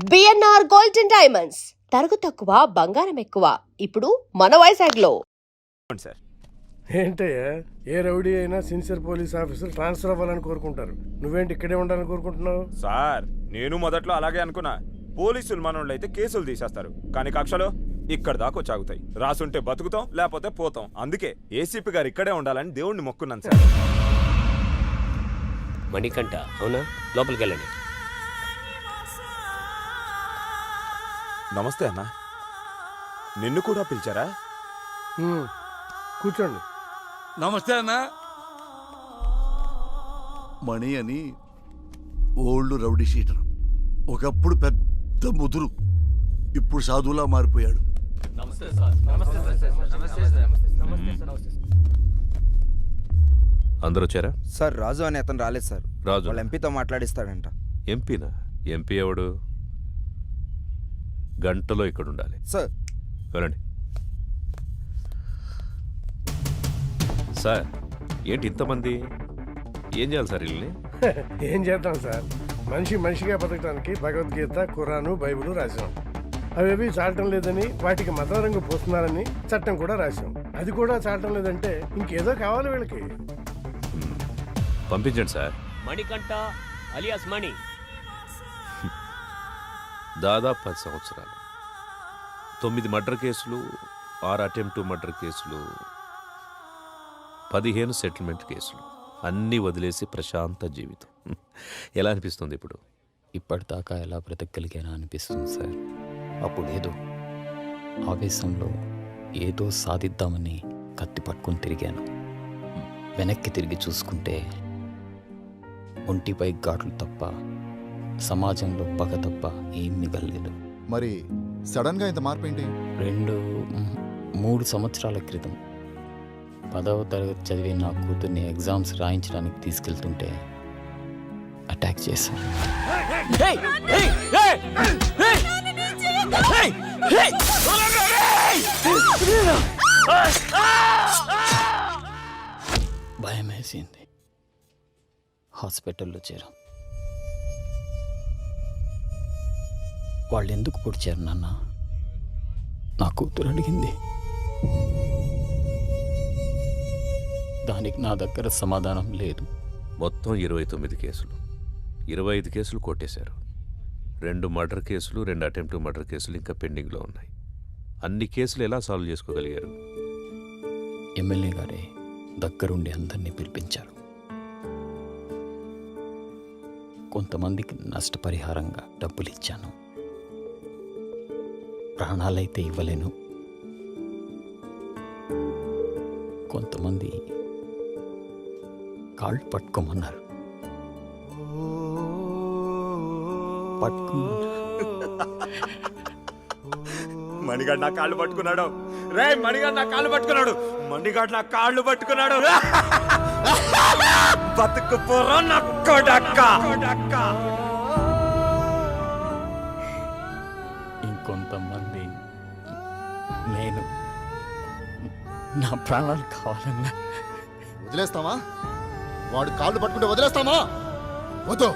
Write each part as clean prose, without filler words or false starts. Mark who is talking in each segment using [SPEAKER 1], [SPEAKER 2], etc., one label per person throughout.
[SPEAKER 1] BNR gold and diamonds తరుగు తక్కువ బంగారం ఎక్కువ ఇప్పుడు మన వైజాగ్లో.
[SPEAKER 2] సార్
[SPEAKER 3] ఏంటయ్యా, ఏ రౌడీ అయినా సిన్సియర్ పోలీస్ ఆఫీసర్ ట్రాన్స్ఫర్ అవ్వాలని కోరుకుంటారు. నువ్వేంటి ఇక్కడే ఉండాలని కోరుకుంటున్నావు?
[SPEAKER 2] సార్ నేను మొదట్లో అలాగే అనుకున్నా. పోలీసులు మనోళ్ళు అయితే కేసులు తీసేస్తారు, కానీ కక్షలో ఇక్కడ దాకా వచ్చాగుతాయి. రాసుంటే బతుకుతాం, లేకపోతే పోతాం. అందుకే ఏసీపీ గారు ఇక్కడే ఉండాలని దేవుణ్ణి మొక్కున్నాను సార్.
[SPEAKER 4] మణికంఠ అవునా? లోపలికి వెళ్ళండి.
[SPEAKER 2] నమస్తే అన్న. నిన్ను కూడా పిలిచారా?
[SPEAKER 3] కూర్చోండి.
[SPEAKER 5] నమస్తే అన్న. మణి అని ఓల్డ్ రౌడీ షీటర్. ఒకప్పుడు పెద్ద ముదురు, ఇప్పుడు సాధువులా మారిపోయాడు.
[SPEAKER 6] అందరూ వచ్చారా?
[SPEAKER 7] సార్ రాజు అని అతను రాలేదు సార్.
[SPEAKER 6] రాజు
[SPEAKER 7] వాళ్ళ ఎంపీతో మాట్లాడిస్తాడంట.
[SPEAKER 6] ఎంపీనా? ఎంపీ ఎవడు? గంటలో ఇక్కడ ఉండాలి
[SPEAKER 7] సార్.
[SPEAKER 6] వెళ్ళండి సార్. ఏంటి ఇంతమంది? ఏం చేయాలి సార్ వీళ్ళని?
[SPEAKER 3] ఏం చేద్దాం సార్, మనిషిగా బతకడానికి భగవద్గీత, ఖురాను, బైబిల్ రాశాం. అవేవి చాలటం లేదని వాటికి మత రంగు పోస్తున్నారని చట్టం కూడా రాశాం. అది కూడా చాలటం లేదంటే ఇంకేదో కావాలి వీళ్ళకి.
[SPEAKER 6] పంపించండి సార్.
[SPEAKER 4] మణికంఠ అలియాస్ మణి.
[SPEAKER 6] దాదాపు 10 సంవత్సరాలు, 9 మర్డర్ కేసులు, 6 అటెంప్ట్ మర్డర్ కేసులు, 15 సెటిల్మెంట్ కేసులు, అన్నీ వదిలేసి ప్రశాంత జీవితం. ఎలా అనిపిస్తుంది ఇప్పుడు?
[SPEAKER 8] ఇప్పటిదాకా ఎలా బ్రతకగలిగానా అనిపిస్తుంది సార్. అప్పుడేదో ఆవేశంలో ఏదో సాధిద్దామని కత్తి పట్టుకొని తిరిగాను. వెనక్కి తిరిగి చూసుకుంటే ఒంటిపై ఘాట్లు తప్ప, సమాజంలో పగ తప్ప ఏం మిగలలేదు.
[SPEAKER 9] మరి సడన్గా ఇంత మార్పు ఏంటి?
[SPEAKER 8] 3 సంవత్సరాల క్రితం 10వ తరగతి చదివి నా కూతుర్ని ఎగ్జామ్స్ రాయించడానికి తీసుకెళ్తుంటే అటాక్ చేశాను. భయం వేసింది. హాస్పిటల్లో చేరాం. వాళ్ళు ఎందుకు పొడిచారు నాన్న? నా కూతురు అడిగింది. దానికి నా దగ్గర సమాధానం లేదు.
[SPEAKER 6] మొత్తం 29 కేసులు, 25 కేసులు కొట్టేశారు. 2 మర్డర్ కేసులు, 2 అటెంప్ట్ మర్డర్ కేసులు ఇంకా పెండింగ్లో ఉన్నాయి. అన్ని కేసులు ఎలా సాల్వ్ చేసుకోగలిగారు?
[SPEAKER 8] ఎమ్మెల్యే గారే దగ్గరుండి అందరినీ పిలిపించారు. కొంతమందికి నష్టపరిహారంగా డబ్బులు ఇచ్చాను. ప్రాణాలైతే ఇవ్వలేను. కొంతమంది కాళ్ళు పట్టుకోమన్నారు.
[SPEAKER 2] మణిగాడు నా కాళ్ళు పట్టుకున్నాడు. రే మణిగాడు నా కాళ్ళు పట్టుకున్నాడు. మణిగాడు నా కాళ్ళు పట్టుకున్నాడు. బతుకు పోరా నా కొడక్క.
[SPEAKER 8] ఇంకొంతమంది నేను నా ప్రాణాలు కావాలన్నా
[SPEAKER 9] వదిలేస్తామా? వాడు కాళ్ళు పట్టుకుంటే వదిలేస్తామా? వద్దు,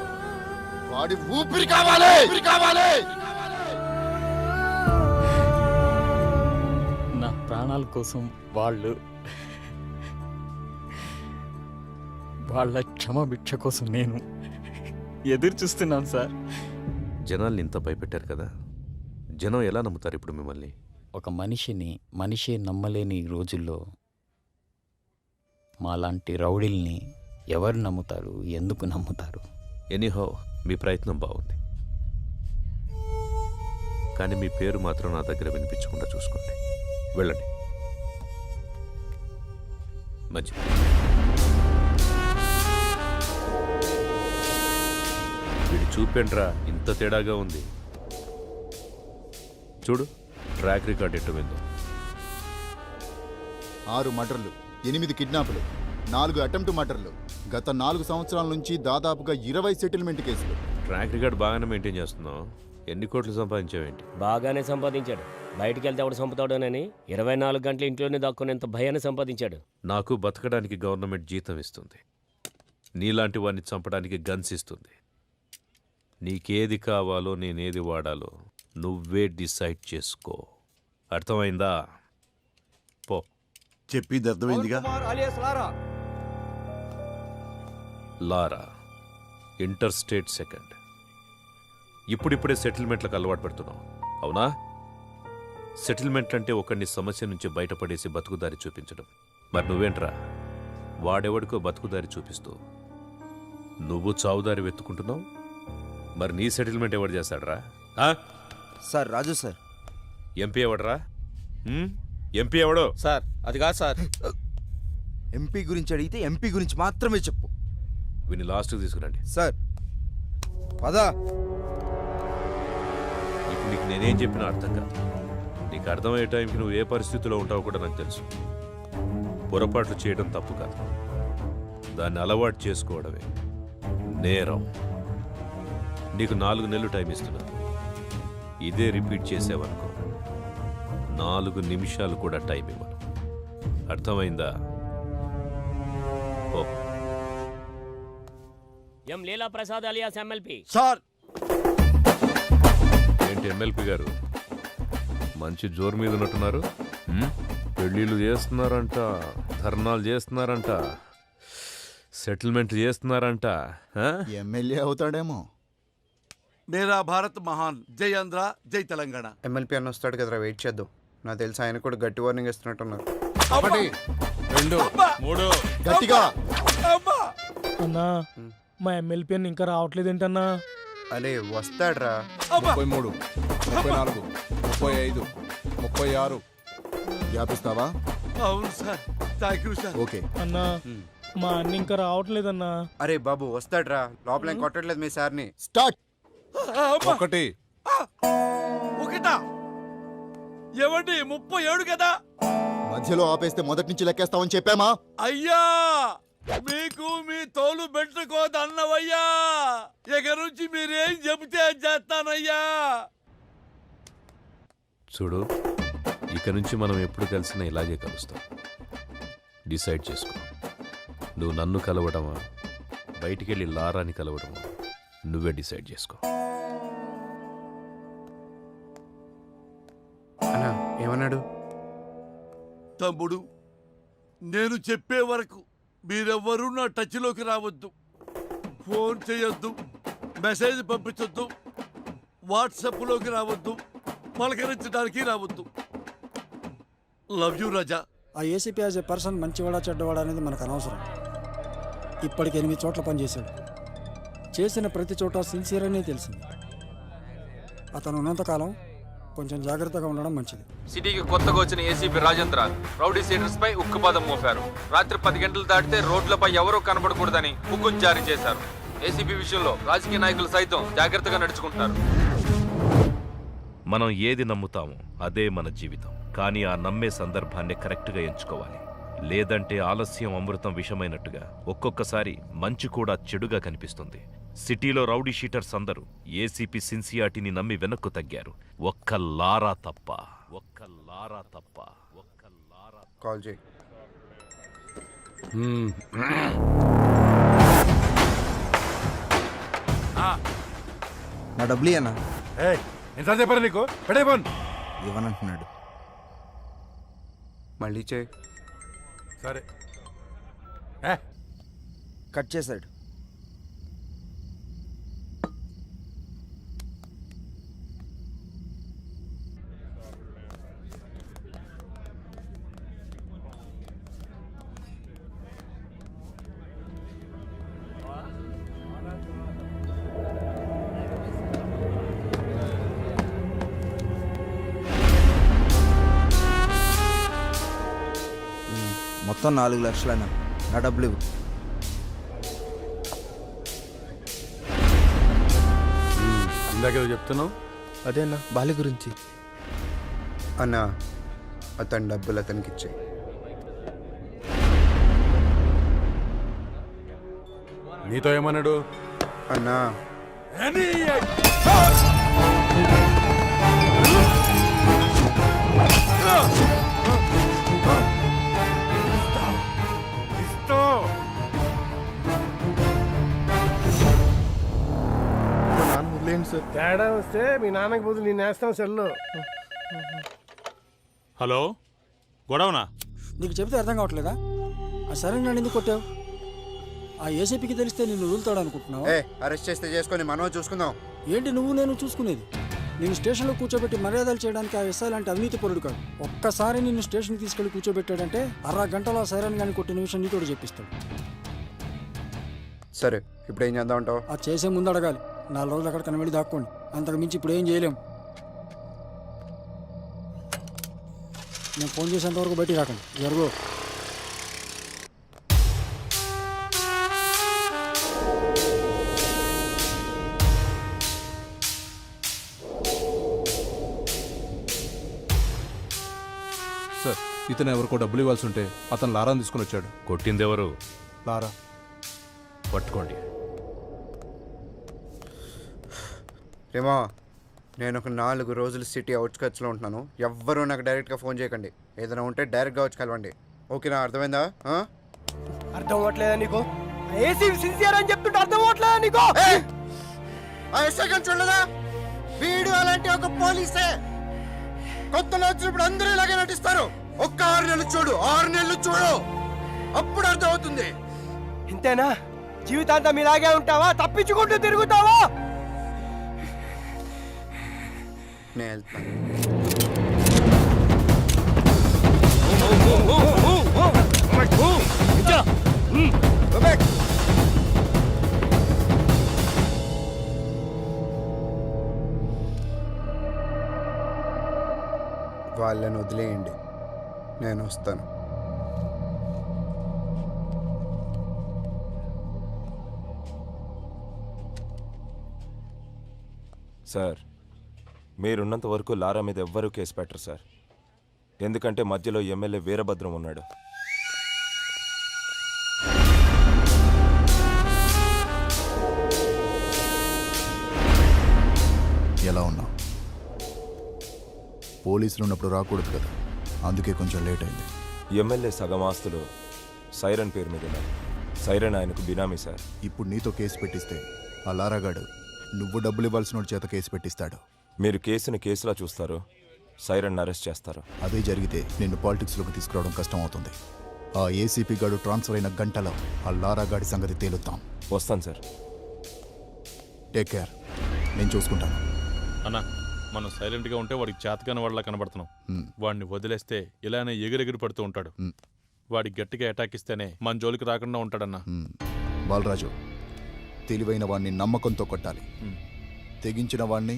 [SPEAKER 9] వాడి ఊపిరి కావాలి.
[SPEAKER 8] నా ప్రాణాల కోసం వాళ్ళ క్షమభిక్ష కోసం నేను ఎదురు చూస్తున్నాను సార్.
[SPEAKER 6] జనాల్ని ఇంత భయపెట్టారు కదా, జనం ఎలా నమ్ముతారు ఇప్పుడు మిమ్మల్ని?
[SPEAKER 8] ఒక మనిషే నమ్మలేని ఈ రోజుల్లో మాలాంటి రౌడీల్ని ఎవరు నమ్ముతారు? ఎందుకు నమ్ముతారు?
[SPEAKER 6] ఎనీహో మీ ప్రయత్నం బాగుంది, కానీ మీ పేరు మాత్రం నా దగ్గర వినిపించకుండా చూసుకోండి. వెళ్ళండి. మంచిది. వీడు చూపేంట్రా, ఇంత తేడాగా ఉంది. చూడు ట్రాక్ రికార్డ్ ఎట్టు విందో.
[SPEAKER 9] 6 మర్డర్లు, 8 కిడ్నాపులు, 4 అటెంప్ట్ మర్డర్లు, గత 4 సంవత్సరాల నుంచి దాదాపుగా 20 సెటిల్మెంట్ కేసులు.
[SPEAKER 6] ట్రాక్ రికార్డ్ బాగానే మెయింటైన్ చేస్తున్నావు. ఎన్ని కోట్లు సంపాదించావేంటి?
[SPEAKER 4] బాగానే సంపాదించాడు. బయటికి వెళ్తే ఎవడు చంపుతాడోనని 24 గంటలు ఇంట్లోనే దాక్కునేంత భయాన్ని సంపాదించాడు.
[SPEAKER 6] నాకు బతకడానికి గవర్నమెంట్ జీతం ఇస్తుంది, నీలాంటి వాడిని చంపడానికి గన్స్ ఇస్తుంది. నీకేది కావాలో నేనేది వాడాలో నువ్వే డిసైడ్ చేసుకో. అర్థమైందా? పో.
[SPEAKER 5] చెప్పింది అర్థమైందిగా.
[SPEAKER 6] లారా, ఇంటర్ స్టేట్ సెకండ్. ఇప్పుడిప్పుడే సెటిల్మెంట్లకు అలవాటు పడుతున్నావు, అవునా? సెటిల్మెంట్ అంటే ఒకడిని సమస్య నుంచి బయటపడేసి బతుకుదారి చూపించడం. మరి నువ్వేంట్రా, వాడెవడికో బతుకుదారి చూపిస్తూ నువ్వు చావుదారి వెతుకుంటున్నావు. మరి నీ సెటిల్మెంట్ ఎవడు చేస్తాడరా?
[SPEAKER 7] సార్ రాజు సార్.
[SPEAKER 6] ఎంపీ ఎవడరా? ఎంపీ ఎవడో?
[SPEAKER 8] సార్ అది కాదు సార్.
[SPEAKER 7] ఎంపీ గురించి అడిగితే ఎంపీ గురించి మాత్రమే చెప్పు.
[SPEAKER 6] వీని లాస్ట్కి తీసుకురండి.
[SPEAKER 7] సార్ పదా.
[SPEAKER 6] ఇప్పుడు నీకు నేనేం చెప్పినా అర్థం కాదు. నీకు అర్థమయ్యే టైంకి నువ్వు ఏ పరిస్థితిలో ఉంటావో కూడా నాకు తెలుసు. పొరపాట్లు చేయడం తప్పు కాదు, దాన్ని అలవాటు చేసుకోవడమే నేరం. నీకు 4 నెలలు టైం ఇస్తున్నాను. ఇదే రిపీట్ చేసావనుకో 4 నిమిషాలు కూడా టైం ఇవ్వను. అర్థమైందా? ఓ.
[SPEAKER 4] ఎం లీలా ప్రసాద్ అలియాస్ ఎమ్మెల్పీ.
[SPEAKER 5] సార్
[SPEAKER 6] ఏంటి ఎమ్మెల్పీ గారు, మంచి జోరు మీద ఉన్నట్టున్నారు? పెళ్ళిళ్ళు చేస్తున్నారంట, ధర్నాలు చేస్తున్నారంట, సెటిల్మెంట్ చేస్తున్నారంట.
[SPEAKER 9] ఎమ్మెల్యే అవుతాడేమో.
[SPEAKER 5] మేరా భారత్ మహాన్. జై ఆంధ్ర, జై తెలంగాణ.
[SPEAKER 10] ఎమ్మెల్పీ అన్న వస్తాడు కదరా, వెయిట్ చేద్దాం. నాకు తెలిసి ఆయన కూడా గట్టి వార్నింగ్ ఇస్తున్నట్టున్నారు.
[SPEAKER 9] 1 2 3 గట్టిగా.
[SPEAKER 11] అన్నా మా ఎమ్మెల్పీ అని ఇంకా రావట్లేదు ఏంటన్నా?
[SPEAKER 10] అలే వస్తాడ్రా.
[SPEAKER 9] 33 34 35 36 వ్యాపిస్తావా?
[SPEAKER 5] అవును sir, thank you sir.
[SPEAKER 9] Okay.
[SPEAKER 11] అన్నా మా అన్న ఇంకా రావట్లేదన్నా.
[SPEAKER 10] అరే బాబు వస్తాడ్రా, లోపల ఏం కొట్టట్లేదు మీ సార్ని.
[SPEAKER 9] స్టార్ట్.
[SPEAKER 5] 1 ఒకటా? ఏమండి 37 కదా?
[SPEAKER 9] మధ్యలో ఆపేస్తే మొదటి నుంచి లెక్కేస్తామని చెప్పామా?
[SPEAKER 5] అయ్యా మీకు మీ తోలు పెట్టుకోదన్నవయ్యా. ఇక నుంచి మీరేం చెబితే అది చేస్తానయ్యా.
[SPEAKER 6] చూడు, ఇక నుంచి మనం ఎప్పుడు కలిసినా ఇలాగే కలుస్తాం. డిసైడ్ చేసుకో. నువ్వు నన్ను కలవడమా, బయటికెళ్ళి లారాని కలవడమా, నువ్వే డిసైడ్ చేసుకో.
[SPEAKER 10] అన్నా ఏమన్నాడు?
[SPEAKER 5] తమ్ముడు, నేను చెప్పే వరకు మీరెవ్వరూ నా టచ్లోకి రావద్దు. ఫోన్ చేయొద్దు, మెసేజ్ పంపించొద్దు, వాట్సాప్లోకి రావద్దు, పలకరించడానికి రావద్దు. లవ్ యూ రాజా.
[SPEAKER 11] ఆ ఏసీపీ యాజ్ ఏ పర్సన్ మంచివాడా చెడ్డవాడా అనేది మనకు అనవసరం. ఇప్పటికి 8 చోట్ల పనిచేశాడు. చేసిన ప్రతి చోట సిన్సియర్ అనే తెలిసింది. అతను ఉన్నంతకాలం కొంచెం జాగ్రత్తగా ఉండడం మంచిది.
[SPEAKER 8] సిటీకి కొత్తగా వచ్చిన ఏసీపీ రాజేంద్ర రౌడీ సీడర్స్ పై ఉక్కుపాదం మోపారు. రాత్రి 10 గంటలు దాటితే రోడ్లపై ఎవరూ కనబడకూడదని హుకుం జారీ చేశారు. ఏసీపీ విషయంలో రాజకీయ నాయకులు సైతం జాగ్రత్తగా నడుచుకుంటారు.
[SPEAKER 6] మనం ఏది నమ్ముతామో అదే మన జీవితం. కానీ ఆ నమ్మే సందర్భాన్ని కరెక్ట్గా ఎంచుకోవాలి. లేదంటే ఆలస్యం అమృతం విషమైనట్టుగా ఒక్కొక్కసారి మంచి కూడా చెడుగా కనిపిస్తుంది. సిటీలో రౌడీ షీటర్స్ అందరూ ఏసీపీ సిన్సియారిటీని నమ్మి వెనక్కు తగ్గారు. ఒక్క లారా తప్ప.
[SPEAKER 10] కాల్ చేయి.
[SPEAKER 7] నా డబ్బులు అన్నా
[SPEAKER 3] ఎంత చెప్పారు నీకు? పెడేపోన్.
[SPEAKER 7] ఇవ్వనంటున్నాడు.
[SPEAKER 10] మళ్ళీ చేయి.
[SPEAKER 3] సరే.
[SPEAKER 7] కట్ చేశాడు. మొత్తం 4 లక్షలైనా నా డబ్బులు ఇవ్వు.
[SPEAKER 3] ఇందాకేదో చెప్తున్నావు.
[SPEAKER 11] అదేనా బాలి గురించి.
[SPEAKER 10] అన్నా అతని డబ్బులు అతనికి ఇచ్చేయి.
[SPEAKER 3] నీతో ఏమన్నాడు?
[SPEAKER 10] అన్నా
[SPEAKER 11] నాన్న
[SPEAKER 3] తేడా వస్తే మీ నాన్నకి బదులు నేను వేస్తాం సెల్లో.
[SPEAKER 6] హలో గొడవనా?
[SPEAKER 11] నీకు చెబితే అర్థం కావట్లేదా? ఆ సరే నన్ను ఎందుకు కొట్టావు? ఆ ఏసీపీకి తెలిస్తే నిన్ను వదులుతాడు అనుకుంటున్నావా?
[SPEAKER 10] అరెస్ట్ చేస్తే చేసుకొని మనం చూసుకుందాం.
[SPEAKER 11] ఏంటి నువ్వు నేను చూసుకునేది? నేను స్టేషన్లో కూర్చోబెట్టి మర్యాదలు చేయడానికి ఆ ఎస్ఐ లాంటి అవినీతి పరుడు కాదు. ఒక్కసారి నిన్ను స్టేషన్కి తీసుకెళ్లి కూర్చోబెట్టాడంటే 1/2 గంటలో ఆ సైరన్ గాని కొట్టిన విషయం నీతోడు చెప్పిస్తాడు.
[SPEAKER 10] సరే ఇప్పుడు ఏం చేద్దాం అంటావు?
[SPEAKER 11] అది చేసే ముందు అడగాలి. 4 రోజులు అక్కడికన్నా వెళ్ళి దాక్కోండి. అంతకు మించి ఇప్పుడు ఏం చేయలేం. నేను ఫోన్ చేసేంత వరకు బయటికి రాకండి. జరుగు.
[SPEAKER 6] సార్ ఇతను ఎవరికో డబ్బులు ఇవ్వాల్సి ఉంటే అతను లారాని తీసుకుని వచ్చాడు. కొట్టింది ఎవరు? లారా. పట్టుకోండి.
[SPEAKER 10] రేమా, నేను ఒక 4 రోజులు సిటీ అవుట్స్కట్స్లో ఉంటున్నాను. ఎవ్వరూ నాకు డైరెక్ట్గా ఫోన్ చేయకండి. ఏదైనా ఉంటే డైరెక్ట్గా వచ్చి కలవండి. ఓకేనా? అర్థమైందా?
[SPEAKER 3] అర్థం అవ్వట్లేదా నీకు? ఏసీ సిన్సియర్ అని చెప్తుంటే అర్థం అవ్వట్లేదా నీకు?
[SPEAKER 10] ఆ ఎస్ఐ గారిని చూడలేదా? వీడు అలాంటి ఒక పోలీసే. కొత్తలో వచ్చినప్పుడు అందరూ ఇలాగే నటిస్తారు. ఒక్క 6 నెలలు చూడు, 6 నెలలు చూడు, అప్పుడు అర్థం అవుతుంది.
[SPEAKER 3] ఇంతేనా? జీవితాంతం ఇలాగే ఉంటావా? తప్పించుకుంటూ తిరుగుతావా?
[SPEAKER 10] నేను వెళ్తాను. వాళ్ళని వదిలేయండి, నేను వస్తాను.
[SPEAKER 2] సార్, మీరున్నంత వరకు లారా మీద ఎవ్వరూ కేసు పెట్టరు సార్. ఎందుకంటే మధ్యలో ఎమ్మెల్యే వీరభద్రం ఉన్నాడు.
[SPEAKER 9] ఎలా ఉన్నావు? పోలీసులు ఉన్నప్పుడు రాకూడదు కదా, అందుకే కొంచెం లేట్ అయింది.
[SPEAKER 2] ఎమ్మెల్యే సగం ఆస్తులు సైరన్ పేరు మీద ఉన్నాయి. సైరన్ ఆయనకు బినామీ సార్.
[SPEAKER 9] ఇప్పుడు నీతో కేసు పెట్టిస్తే ఆ లారాగాడు నువ్వు డబ్బులు ఇవ్వాల్సిన వాడి చేత కేసు పెట్టిస్తాడు.
[SPEAKER 2] మీరు కేసుని కేసులా చూస్తారు, సైరన్ అరెస్ట్ చేస్తారు.
[SPEAKER 9] అదే జరిగితే నిన్ను పాలిటిక్స్లోకి తీసుకురావడం కష్టం అవుతుంది. ఆ ఏసీపీ గాడు ట్రాన్స్ఫర్ అయిన గంటలో ఆ లారాగాడి సంగతి తేలుతాం.
[SPEAKER 2] వస్తాను సార్.
[SPEAKER 9] టేక్ కేర్, నేను చూసుకుంటాను.
[SPEAKER 6] అన్నా, మనం సైలెంట్గా ఉంటే వాడికి చేతకాని వాళ్ళ కనబడుతున్నాం. వాడిని వదిలేస్తే ఇలానే ఎగిరెగిరి పడుతూ ఉంటాడు. వాడికి గట్టిగా అటాక్ ఇస్తేనే మన జోలికి రాకుండా ఉంటాడన్నా.
[SPEAKER 9] బాలరాజు, తెలివైన వాడిని నమ్మకంతో కొట్టాలి, తెగించిన వాడిని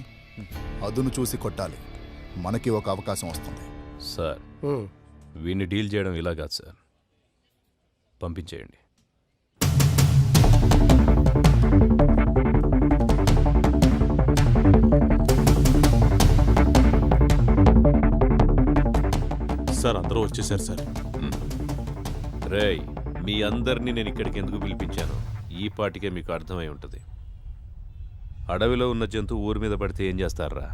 [SPEAKER 9] అదును చూసి కొట్టాలి. మనకి ఒక అవకాశం వస్తుంది.
[SPEAKER 6] సార్, వీడిని డీల్ చేయడం ఇలా కాదు సార్, పంపించేయండి. సార్, అందరూ వచ్చేసారు సార్. రేయ్, మీ అందరినీ నేను ఇక్కడికి ఎందుకు పిలిపించాను ఈ పాటికే మీకు అర్థమై ఉంటుంది. అడవిలో ఉన్న జంతువు ఊరి మీద పడితే ఏం చేస్తారా?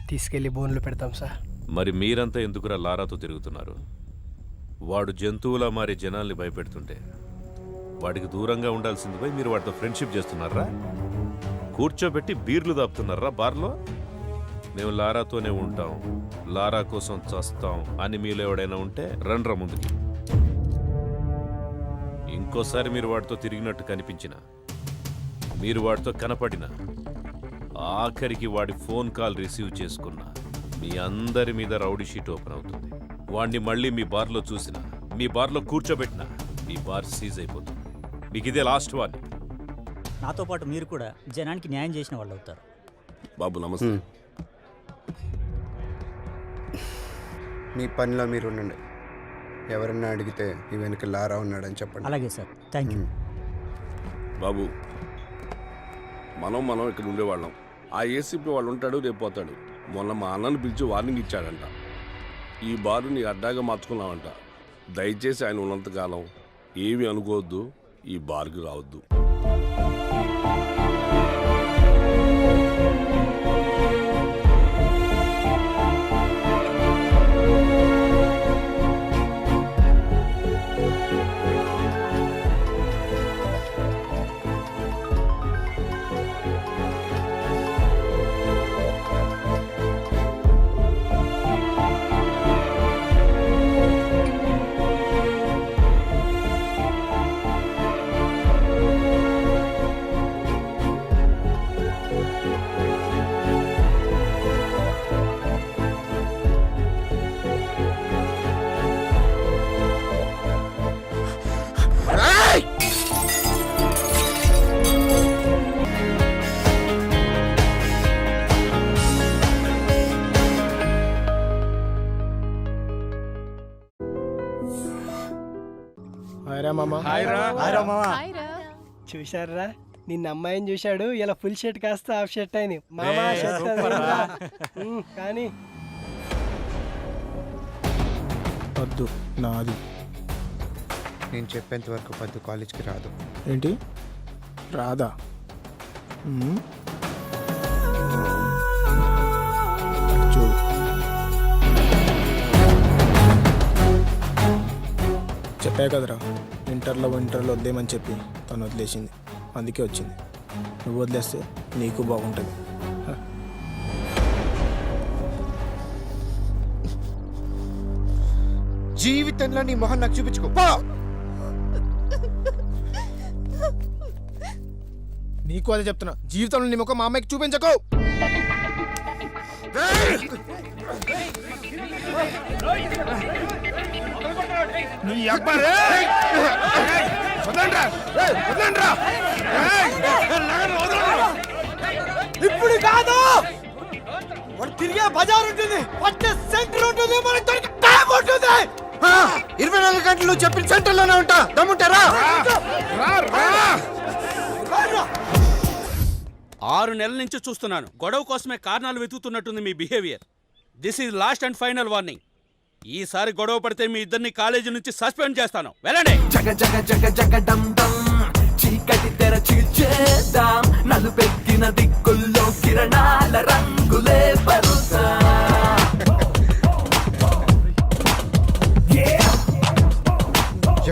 [SPEAKER 3] తీసుకెళ్లి బోన్లు పెడతాం సార్.
[SPEAKER 6] మరి మీరంతా ఎందుకురా లారాతో తిరుగుతున్నారు? వాడు జంతువులా మారి జనాల్ని భయపెడుతుంటే వాడికి దూరంగా ఉండాల్సింది పోయి మీరు వాడితో ఫ్రెండ్షిప్ చేస్తున్నారా? కూర్చోబెట్టి బీర్లు దాపుతున్నారా బార్లో? మేము లారాతోనే ఉంటాం, లారా కోసం చస్తాం అని మీలో ఎవడైనా ఉంటే రండ్రా ముందుకి. ఇంకోసారి మీరు వాడితో తిరిగినట్టు కనిపించినా, మీరు వాడితో కనపడినా, ఆఖరికి వాడి ఫోన్ కాల్ రిసీవ్ చేసుకున్నా మీ అందరి మీద రౌడీ షీట్ ఓపెన్ అవుతుంది. వాడిని మళ్ళీ మీ బార్లో చూసినా, మీ బార్లో కూర్చోబెట్టినా మీ బార్ సీజ్ అయిపోతుంది. మీకు ఇదే లాస్ట్ వార్నింగ్.
[SPEAKER 12] నాతో పాటు మీరు కూడా జనానికి న్యాయం చేసిన వాళ్ళు అవుతారు.
[SPEAKER 6] బాబు నమస్తే.
[SPEAKER 10] మీ పనిలో మీరు ఉండండి. ఎవరన్నా అడిగితే ఈ వెనక లారా ఉన్నాడని చెప్పండి.
[SPEAKER 12] అలాగే సార్, థ్యాంక్ యూ.
[SPEAKER 6] బాబు, మనం ఇక్కడ ఉండేవాళ్ళం. ఆ ఏసీపీ వాళ్ళు ఉంటాడు, రేపు పోతాడు. మొన్న మా అన్నను పిలిచి వార్నింగ్ ఇచ్చాడంట. ఈ బారు నీ అడ్డాగా మార్చుకున్నావంట. దయచేసి ఆయన ఉన్నంతకాలం ఏమి అనుకోవద్దు, ఈ బార్కి రావద్దు.
[SPEAKER 3] మామ
[SPEAKER 11] చూశారా నిన్న అమ్మాయిని చూశాడు ఇలా ఫుల్ షర్ట్ కాస్త హాఫ్ షర్ట్ అయింది మామ కానీ
[SPEAKER 10] వద్దు నాది. నేను చెప్పేంత వరకు పద్దు కాలేజ్కి రాదు. ఏంటి రాదా? చూడు చెప్పా కదరా, ఇంటర్లో వద్దేమని చెప్పి తను వదిలేసింది. అందుకే వచ్చింది. నువ్వు వదిలేస్తే నీకు బాగుంటుంది. జీవితంలో నీ మొహం నాకు చూపించుకో. నీకు అదే చెప్తున్నా, జీవితంలో నీ ముఖం మా అమ్మాయికి చూపించకు. ఇప్పుడు కాదు, వాడు తిరిగే బజార్ ఉంటుంది, పట్టే సెంటర్ ఉంటుంది, మనకి దొరికే టైం ఉంటుంది. 24 గంటలు చెప్పిన సెంటర్లోనే ఉంటా. దమ్ముంటారా?
[SPEAKER 5] 6 నెలల నుంచి చూస్తున్నాను. గొడవ కోసమే కారణాలు వెతుకుతున్నట్టుంది మీ behaviour. This is last and final warning. ఈసారి గొడవ పడితే మీ ఇద్దరిని కాలేజీ నుంచి సస్పెండ్ చేస్తాను. వెళ్ళండి.
[SPEAKER 10] జగ జగ జగ జగ డమ్ డమ్, చీకటి తెర చీల్చేద్దాం. నలుపెక్కిన దిక్కుల్లో కిరణాల రంగులే పరుతా.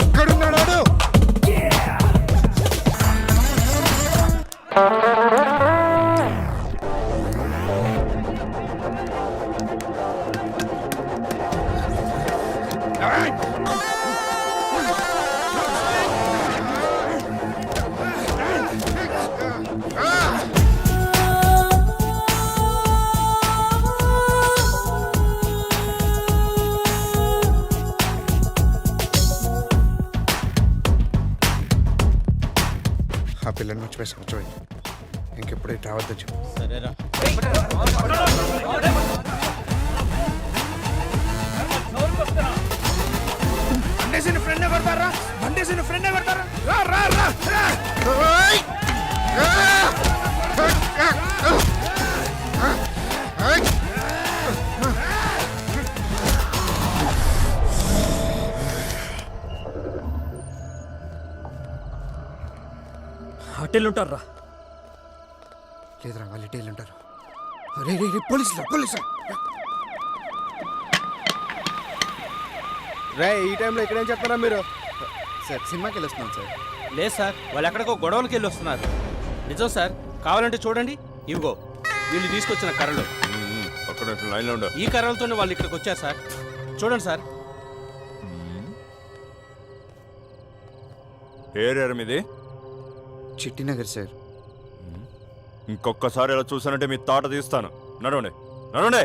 [SPEAKER 10] ఎక్కడున్నాడు? ఆ పిల్లని మర్చిపోయి కూర్చోండి. ఇంకెప్పుడు రావద్దని చెప్పు.
[SPEAKER 5] సరేరా.
[SPEAKER 10] ఫ్రెండ్ కొడతారా? బండేసిన ఫ్రెండ్ కొడతారా?
[SPEAKER 5] హోటల్ ఉంటారా?
[SPEAKER 10] లేదురా, వాళ్ళు ఇటేళ్ళు ఉంటారు. రే రే రే, పోలీసులు పోలీసులు. రే, ఈ టైంలో ఇక్కడేం చెప్తారా మీరు? సార్, సినిమాకి వెళ్ళొస్తున్నాం సార్.
[SPEAKER 5] లేదు సార్, వాళ్ళు ఎక్కడికో గొడవలకి వెళ్ళి వస్తున్నారు. నిజం సార్, కావాలంటే చూడండి. ఇవిగో వీళ్ళు తీసుకొచ్చిన కర్రలు. ఈ కర్రలతోనే వాళ్ళు ఇక్కడికి వచ్చారు సార్. చూడండి సార్.
[SPEAKER 2] ఏరియా మీది?
[SPEAKER 10] చిట్టినగర్ సార్.
[SPEAKER 2] ఇంకొకసారి ఇలా చూసానంటే మీ తాట తీస్తాను. నడవండి నడవండి.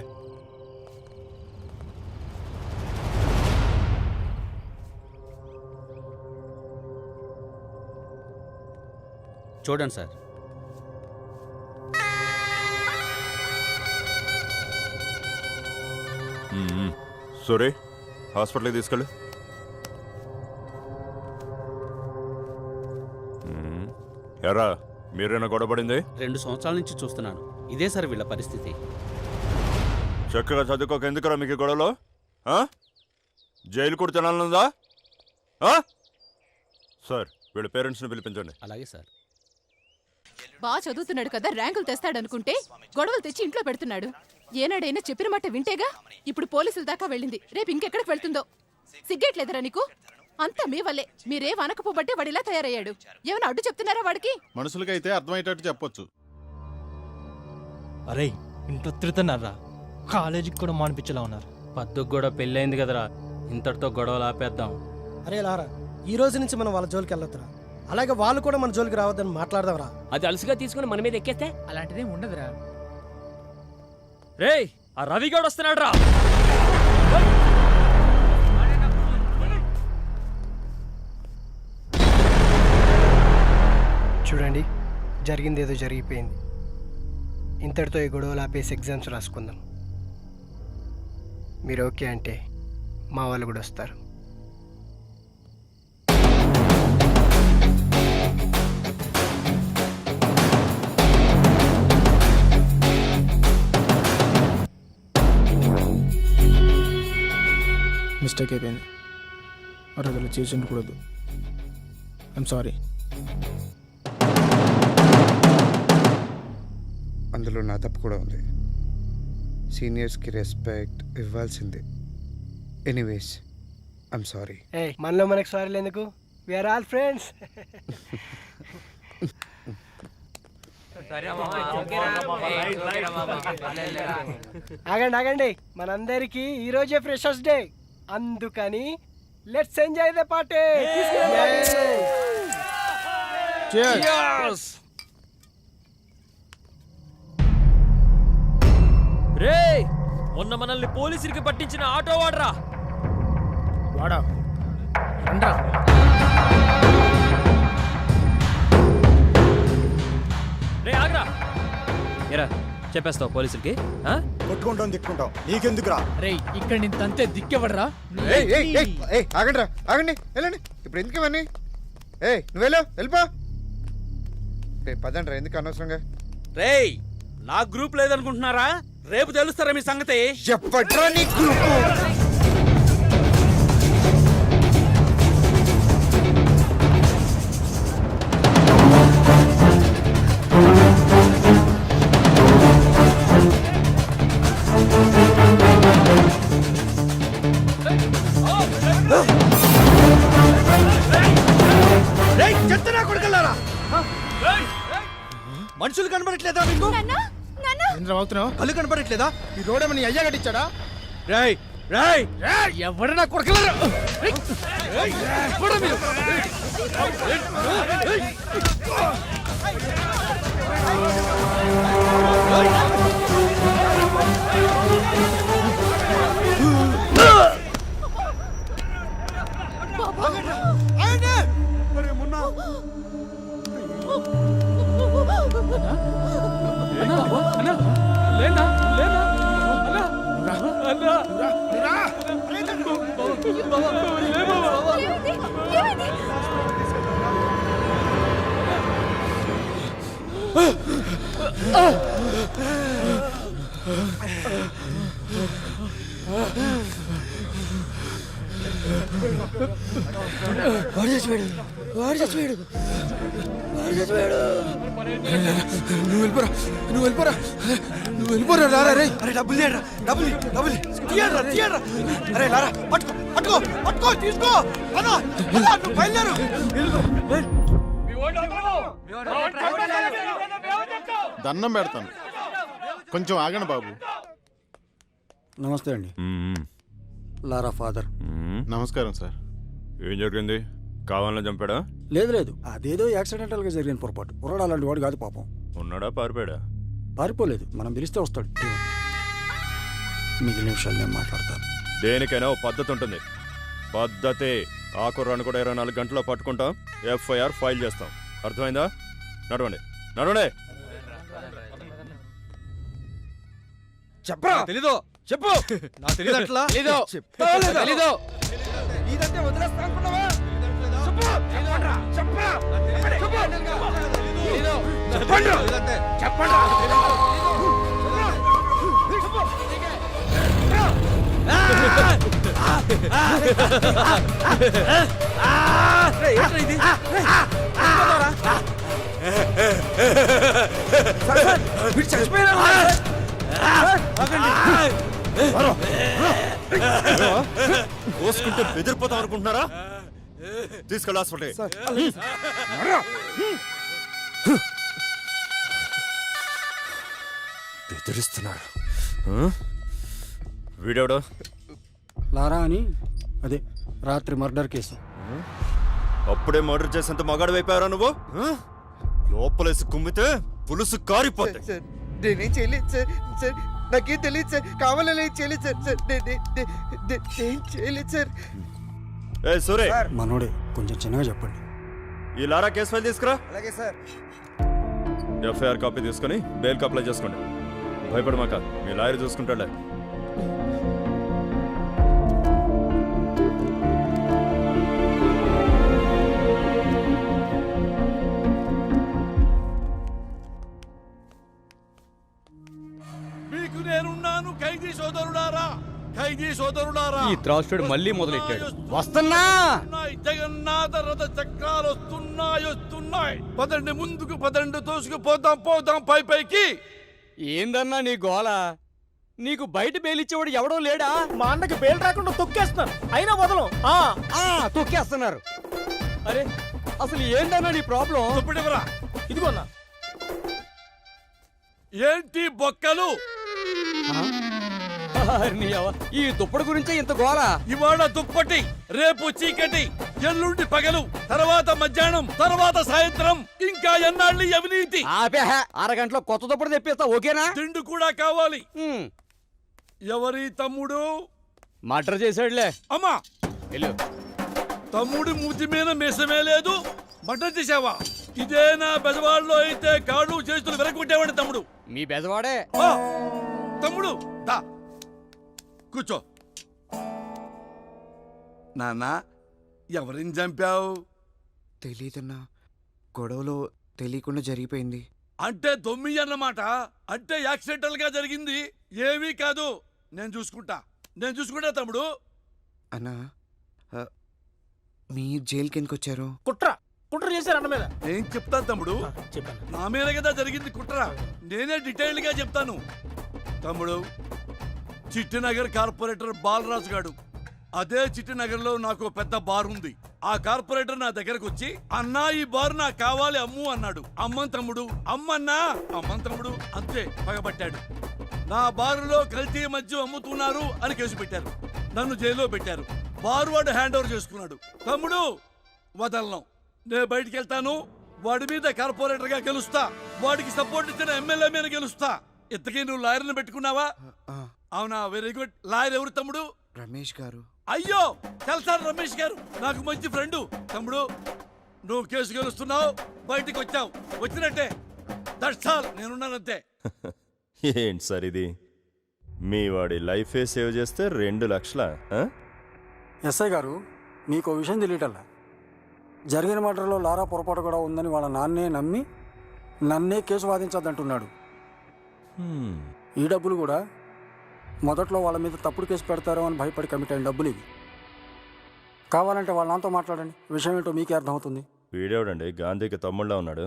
[SPEAKER 5] చూడండి సార్.
[SPEAKER 2] సూరి, హాస్పిటల్కి తీసుకెళ్ళు. ఎరా, మీరేనా గొడవపడింది?
[SPEAKER 5] 2 సంవత్సరాల నుంచి చూస్తున్నాను. ఇదే సార్ వీళ్ళ పరిస్థితి.
[SPEAKER 2] చక్కగా చదువుకోక ఎందుకురా మీకు గొడవలో? జైలు కూడా తినాలనుందా? సార్, వీళ్ళ పేరెంట్స్ని పిలిపించండి.
[SPEAKER 5] అలాగే సార్.
[SPEAKER 1] బాగా చదువుతున్నాడు కదా, ర్యాంకులు తెస్తాడనుకుంటే గొడవలు తెచ్చి ఇంట్లో పెడుతున్నాడు. ఏనాడైనా చెప్పిన మాట వింటేగా. ఇప్పుడు పోలీసుల దాకా వెళ్ళింది, రేపు ఇంకెక్కడికి వెళ్తుందో. సిగ్గేట్లేదరా నీకు? అంతా మీ వల్లే. మీరే వనకపోబట్టే వాడిలా తయారయ్యాడు. ఏమైనా అడ్డు చెప్తున్నారా వాడికి?
[SPEAKER 9] మనుషులకైతే అర్థమయ్యేటట్టు చెప్పొచ్చు.
[SPEAKER 12] అరే, ఇంట్లో తిడుతున్నారా? కాలేజీకి కూడా మానిపించేలా ఉన్నారు.
[SPEAKER 4] పద్దుకు కూడా పెళ్ళైంది కదరా, ఇంతటితో గొడవలు ఆపేద్దాం.
[SPEAKER 11] అరే లారా, ఈ రోజు నుంచి మనం వాళ్ళ జోలికి వెళ్ళొద్దురా. అలాగే వాళ్ళు కూడా మన జోలికి రావద్దని మాట్లాడదాంరా.
[SPEAKER 4] అది అలసిగా తీసుకుని మన మీద ఎక్కేస్తే
[SPEAKER 12] అలాంటిదే ఉండదురా. రే, ఆ రవిగౌడ్ వస్తున్నాడు రా.
[SPEAKER 11] చూడండి, జరిగింది ఏదో జరిగిపోయింది. ఇంతటితో ఈ గొడవలు ఆపేసి ఎగ్జామ్స్ రాసుకుందాం. మీరు ఓకే అంటే మా వాళ్ళు కూడా వస్తారు. మిస్టేక్ అయిపోయింది. అరే వీళ్ళు చేసి ఉండకూడదు. I'm sorry.
[SPEAKER 10] అందులో నా తప్పు కూడా ఉంది. సీనియర్స్కి రెస్పెక్ట్ ఇవ్వాల్సిందే. Anyways I'm sorry.
[SPEAKER 3] మనలో మనకు సారీ ఎందుకు? We are all friends. ఆగండి, మనందరికి ఈరోజే ఫ్రెషర్స్ డే, అందుకని లెట్స్ ఎంజాయ్ ద పార్టీ.
[SPEAKER 12] రే మొన్న మనల్ని పోలీసులకి పట్టించిన ఆటో వాడరా.
[SPEAKER 11] వాడా రండ్రా.
[SPEAKER 12] రే ఆగ్రా. ఎరా చెప్పేస్తావు పోలీసులకి?
[SPEAKER 7] కొట్టుకుంటాం తిట్టుకుంటాం నీకెందుకురా?
[SPEAKER 11] రే ఇక్కడ నేను తంతే దిక్కెవడరా?
[SPEAKER 10] ఆగండి ఆగండి, వెళ్ళండి. ఇప్పుడు ఎందుకు ఇవన్నీ? నువ్వు వెళ్ళిపో. పదండి రా, ఎందుకు అనవసరంగా?
[SPEAKER 5] రేయ్ నా గ్రూప్ లేదనుకుంటున్నారా? రేపు తెలుస్తారా మీ సంగతి?
[SPEAKER 10] చెప్పట్రా నీ గ్రూపు.
[SPEAKER 7] మనుషులు కనబడట్లేదా మీకు? కళ్ళు కనబడట్లేదా? ఈ రోడ్ ఏమని అయ్యా కట్టించాడా?
[SPEAKER 5] రేయ్ రేయ్
[SPEAKER 11] ఎవడన్నా కొడకలరా?
[SPEAKER 7] నువ్వు వెళ్ళిపోరా లారా. రే అరే డబ్బులు తీయరా, డబ్బులు తీయరా. అరే లారా పట్టుకో తీసుకో. నువ్వు బయలుదేరు.
[SPEAKER 9] దండం పెడతాను, కొంచెం ఆగండి బాబు.
[SPEAKER 11] నమస్తే అండి. లారా ఫాదర్.
[SPEAKER 9] నమస్కారం సార్.
[SPEAKER 2] ఏం జరిగింది? కావాలని చంపాడా?
[SPEAKER 11] లేదు అదేదో యాక్సిడెంటల్ గా జరిగిన పొరపాటు. కుర్రాడు అలాంటి వాడు కాదు పాపం.
[SPEAKER 2] ఉన్నాడా పారిపోయాడా?
[SPEAKER 11] పారిపోలేదు, మనం పిలిస్తే వస్తాడు. మిగిలిన విషయాలు నేను మాట్లాడతాను.
[SPEAKER 2] దేనికైనా ఓ పద్ధతి ఉంటుంది. పద్ధతి. ఆ కుర్రాన్ని కూడా 24 గంటల్లో పట్టుకుంటాం, ఎఫ్ఐఆర్ ఫైల్ చేస్తాం. అర్థమైందా? నడవండి.
[SPEAKER 7] చెప్పరా? తెలీదు. చెప్పు. నాకు తెలియదు. అట్లా తెలీదు. ఇదంటే వదిలేస్తా అనుకున్నావా?
[SPEAKER 2] కోసుకుంటే బెదిరిపోతాం అనుకుంటున్నారా? తీసుకెళ్ళి హాస్పిటల్. బెదిరిస్తున్నారు. వీడెవడో?
[SPEAKER 11] లారా అని, అదే రాత్రి మర్డర్ కేసు.
[SPEAKER 2] అప్పుడే మర్డర్ చేసేంత మగాడు అయిపోయారా నువ్వు? లోపలేసి కుమ్మితే పులుసు కారిపోతాయి.
[SPEAKER 10] నేనేం చేయలేదు సార్. నాకేం తెలియదు సార్. కావాలని చేయలేదు సార్. ఏం చేయలేదు సార్.
[SPEAKER 2] సూరే,
[SPEAKER 11] మనోడే, కొంచెం చిన్నగా చెప్పండి.
[SPEAKER 2] ఈ లారా కేసు ఫైల్ తీసుకురా.
[SPEAKER 10] అలాగే సార్.
[SPEAKER 2] ఎఫ్ఐఆర్ కాపీ తీసుకుని బెయిల్కి అప్లై చేసుకోండి. భయపడమాక, మీ లాయర్ చూసుకుంటాడులే.
[SPEAKER 5] మీకు నేనున్నాను ఖైదీ సోదరుడారా.
[SPEAKER 7] ఖైదీ సోదరులారా,
[SPEAKER 5] ఈ త్రాసుడు మళ్ళీ మొదలెట్టాడు.
[SPEAKER 7] వస్తున్నా జగన్నాథ రథ చక్రాలు వస్తున్నాయి. పదండి ముందుకు, పదండి, తోసుకుపోదాం పైకి.
[SPEAKER 5] ఏందన్నా నీ గోల? నీకు బయట బేలిచ్చేవాడు ఎవడో లేడా?
[SPEAKER 12] మా అన్నకి బెయిల్ రాకుండా తొక్కేస్తున్నారు అయినా వదలం.
[SPEAKER 5] తొక్కేస్తున్నారు. అరే అసలు ఏందన్నా నీ ప్రాబ్లం?
[SPEAKER 7] దుప్పటివరా,
[SPEAKER 12] ఇదిగోన్నా.
[SPEAKER 7] ఏంటి బొక్కలు?
[SPEAKER 5] ఈ దుప్పటి గురించే ఇంత గోల.
[SPEAKER 7] ఇవాళ దుప్పటి, రేపు చీకటి, ఎల్లుండి పగలు, తర్వాత మధ్యాహ్నం, తర్వాత సాయంత్రం, ఇంకా ఎన్నాళ్ళు ఈ అవినీతి?
[SPEAKER 5] అరగంటలో కొత్త దుప్పటి తెప్పిస్తా, ఓకేనా?
[SPEAKER 7] తిండి కూడా కావాలి. ఎవరి తమ్ముడు?
[SPEAKER 5] మర్డర్ చేశాడులే.
[SPEAKER 7] అమ్మా,
[SPEAKER 5] వెళ్ళు.
[SPEAKER 7] తమ్ముడి మూతి మీద మీసమే లేదు, మటన్ చేసావా? ఇదే నా బెజవాడలో అయితే కాళ్ళు చేతులు వెరగొట్టేవాడి తమ్ముడు.
[SPEAKER 5] మీ బెదవాడే.
[SPEAKER 7] ఆ, తమ్ముడు దా కూర్చో. నాన్న, ఎవరిని చంపావు?
[SPEAKER 10] తెలీదన్నా, గొడవలో తెలియకుండా జరిగిపోయింది.
[SPEAKER 7] అంటే దొమ్మి అన్నమాట. అంటే యాక్సిడెంటల్ గా జరిగింది, ఏమీ కాదు. నేను చూసుకుంటా తమ్ముడు.
[SPEAKER 10] అన్నా, మీ జైలుకి ఎందుకు వచ్చారు?
[SPEAKER 12] కుట్ర చేశారు అన్న మీద.
[SPEAKER 7] నేను చెప్తాను తమ్ముడు,
[SPEAKER 12] చెప్పాను.
[SPEAKER 7] నా మీద కదా జరిగింది కుట్ర. నేనే డీటెయిల్డ్ గా చెప్తాను తమ్ముడు. చిట్టినగర్ కార్పొరేటర్ బాలరాజు గాడు, అదే చిట్టినగర్లో నాకు పెద్ద బార్ ఉంది. ఆ కార్పొరేటర్ నా దగ్గరకు వచ్చి, అన్నా ఈ బార్ నాకు కావాలి అమ్ము అన్నాడు. అమ్మన్ తమ్ముడు, అమ్మన్నా, అమ్మన్ తమ్ముడు, అంతే పగబట్టాడు. నా బారులో కల్తీ మద్యం అమ్ముతున్నారు అని కేసు పెట్టారు. నన్ను జైల్లో పెట్టారు. బారు వాడు హ్యాండ్ ఓవర్ చేసుకున్నాడు. తమ్ముడు వదలను, నేను బయటికి వెళ్తాను. వాడి మీద కార్పొరేటర్ గా గెలుస్తా, వాడికి సపోర్ట్ ఇచ్చిన ఎమ్మెల్యే మీద గెలుస్తా. ఇంతకీ నువ్వు లాయర్ని పెట్టుకున్నావా? అవునా, వెరీ గుడ్. లాయర్ ఎవరు తమ్ముడు?
[SPEAKER 10] రమేష్ గారు.
[SPEAKER 7] అయ్యో, తెలుసా రమేష్ గారు, నాకు మంచి ఫ్రెండు. తమ్ముడు, నువ్వు కేసు గెలుస్తున్నావు, బయటికి వచ్చావు, వచ్చినట్టే. దట్స్ ఆల్, నేనున్నానంతే.
[SPEAKER 13] ఏంటి సార్ ఇది? మీ వాడి లైఫే సేవ్ చేస్తే 2 లక్షల?
[SPEAKER 11] ఎస్ఐ గారు, మీకు విషయం తెలియటల్లా. జరిగిన మర్డర్లో లారా పొరపాటు కూడా ఉందని వాళ్ళ నాన్నే నమ్మి నన్నే కేసు వాదించద్దంటున్నాడు. ఈ డబ్బులు కూడా మొదట్లో వాళ్ళ మీద తప్పుడు కేసు పెడతారో అని భయపడి కమిట్ అయిన డబ్బులు ఇవి. కావాలంటే వాళ్ళ నాన్నతో మాట్లాడండి, విషయం ఏంటో మీకే అర్థమవుతుంది.
[SPEAKER 13] వీడేవడండి గాంధీకి తమ్ముళ్ళ ఉన్నాడు?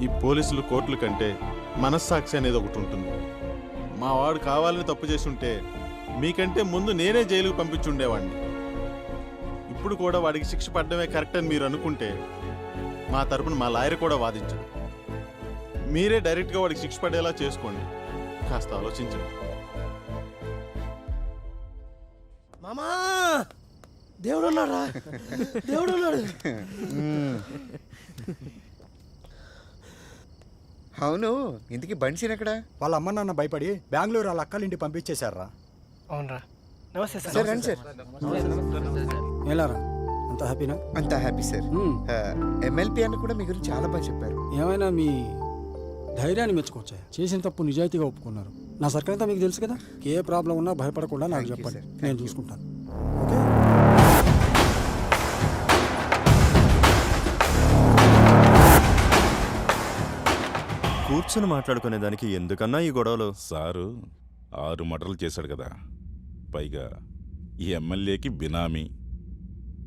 [SPEAKER 14] ఈ పోలీసులు కోర్టుల కంటే మనస్సాక్షి అనేది ఒకటి ఉంటుంది. మా వాడు కావాలని తప్పు చేసి ఉంటే మీకంటే ముందు నేనే జైలుకు పంపించుండేవాడిని. ఇప్పుడు కూడా వాడికి శిక్ష పడడమే కరెక్ట్ అని మీరు అనుకుంటే మా తరపున మా లాయర్ కూడా వాదించండి. మీరే డైరెక్ట్గా వాడికి శిక్ష పడేలా చేసుకోండి. కాస్త ఆలోచించండి.
[SPEAKER 3] మామా, దేవుడు ఉన్నాడా? దేవుడు ఉన్నాడు.
[SPEAKER 10] అవును, ఇంతకీ బన్సీన్ ఎక్కడ?
[SPEAKER 11] వాళ్ళ అమ్మ నాన్న భయపడి బెంగళూరు వాళ్ళ అక్కలింటి పంపించేశారా?
[SPEAKER 3] అవునరా, నమస్తే సార్.
[SPEAKER 10] సార్ రండి సార్.
[SPEAKER 11] ఏలారా, అంత హ్యాపీనా?
[SPEAKER 10] అంతా హ్యాపీ సార్. ఎమ్మెల్పీ అన్న కూడా మీ గురించి చాలా బాగా చెప్పారు.
[SPEAKER 11] ఏమైనా మీ ధైర్యాన్ని మెచ్చుకోవచ్చా? చేసిన తప్పు నిజాయితీగా ఒప్పుకున్నారు. నా సర్కిల్ అంతా మీకు తెలుసు కదా. ఏ ప్రాబ్లం ఉన్నా భయపడకుండా నాకు చెప్పండి, నేను చూసుకుంటాను. ఓకే.
[SPEAKER 13] కూర్చొని మాట్లాడుకునే దానికి ఎందుకన్నా ఈ గొడవలు?
[SPEAKER 6] సారు 6 మర్డర్లు చేశాడు కదా, పైగా ఈ ఎమ్మెల్యేకి బినామీ.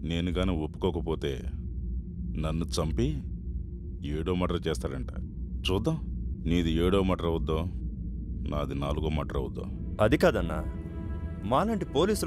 [SPEAKER 6] నేను గాని ఒప్పుకోకపోతే నన్ను చంపి 7వ మర్డర్ చేస్తాడంట. చూద్దాం, నీది 7వ మర్డర్ అవుద్దో, నాది 4వ మర్డర్ అవుద్దో.
[SPEAKER 13] అది కాదన్నా, మాలాంటి పోలీసులు